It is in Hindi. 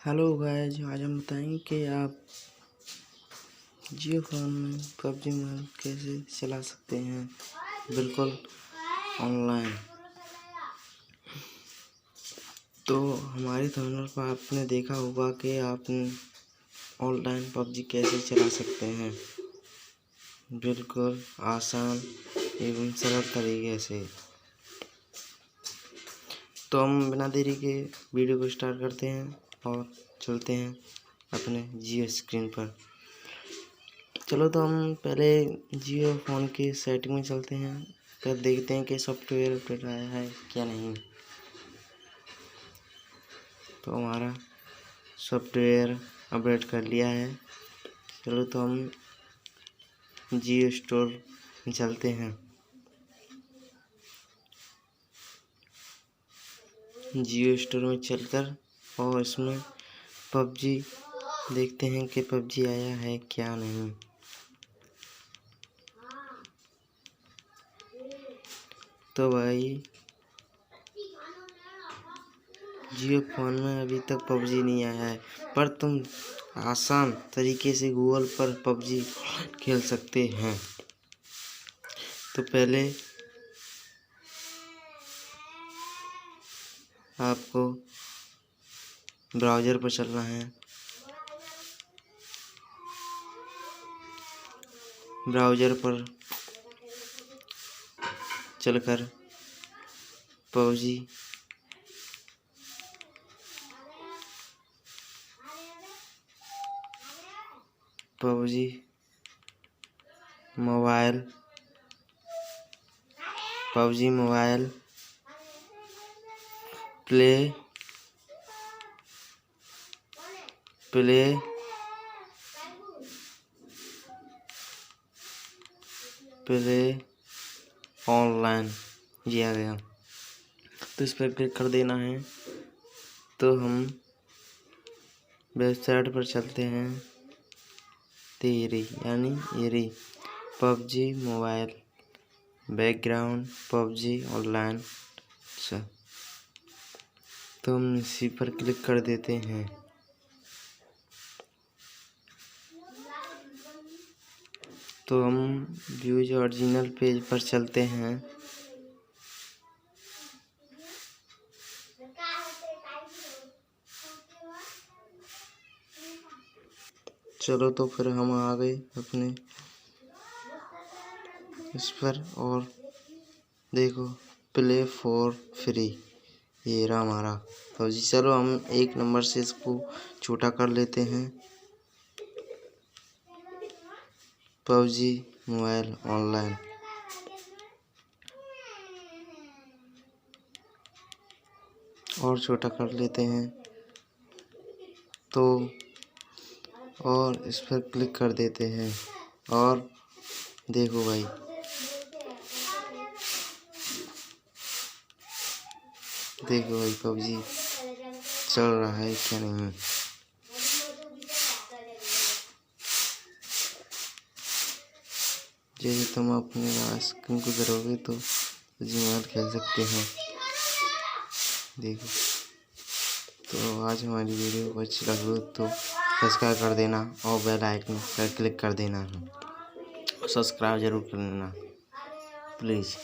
हेलो गाइस, आज हम बताएंगे कि आप जियो फोन में पबजी मोबाइल कैसे चला सकते हैं बिल्कुल ऑनलाइन। तो हमारे थंबनेल पर आपने देखा होगा कि आप ऑनलाइन पबजी कैसे चला सकते हैं बिल्कुल आसान एवं सरल तरीके से। तो हम बिना देरी के वीडियो को स्टार्ट करते हैं और चलते हैं अपने जियो स्क्रीन पर। चलो तो हम पहले जियो फ़ोन की सेटिंग में चलते हैं, फिर देखते हैं कि सॉफ्टवेयर अपडेट आया है क्या नहीं। तो हमारा सॉफ्टवेयर अपडेट कर लिया है। चलो तो हम जियो स्टोर में चलते हैं। जियो स्टोर में चलकर और इसमें पबजी देखते हैं कि पबजी आया है क्या नहीं। तो भाई जियो फोन में अभी तक पबजी नहीं आया है, पर तुम आसान तरीके से गूगल पर पबजी खेल सकते हैं। तो पहले आपको ब्राउज़र पर चलना है। ब्राउज़र पर चलकर पबजी मोबाइल प्ले ऑनलाइन दिया गया, तो इस पर क्लिक कर देना है। तो हम वेबसाइट पर चलते हैं। यानी PUBG mobile background PUBG online. तो हम इसी पर क्लिक कर देते हैं। तो हम व्यूज ओरिजिनल पेज पर चलते हैं। चलो तो फिर हम आ गए अपने इस पर, और देखो प्ले फॉर फ्री, ये रहा हमारा पबजी। चलो हम एक नंबर से इसको छोटा कर लेते हैं। पबजी मोबाइल ऑनलाइन, और छोटा कर लेते हैं। तो और इस पर क्लिक कर देते हैं, और देखो भाई पबजी चल रहा है क्या नहीं। जैसे तुम अपने स्क्रीन को करोगे तो पबजी मोबाइल खेल सकते हैं। देखो, तो आज हमारी वीडियो को अच्छी लगी तो सब्सक्राइब कर देना और बेल आइकन पर क्लिक कर देना। सब्सक्राइब जरूर करना प्लीज़।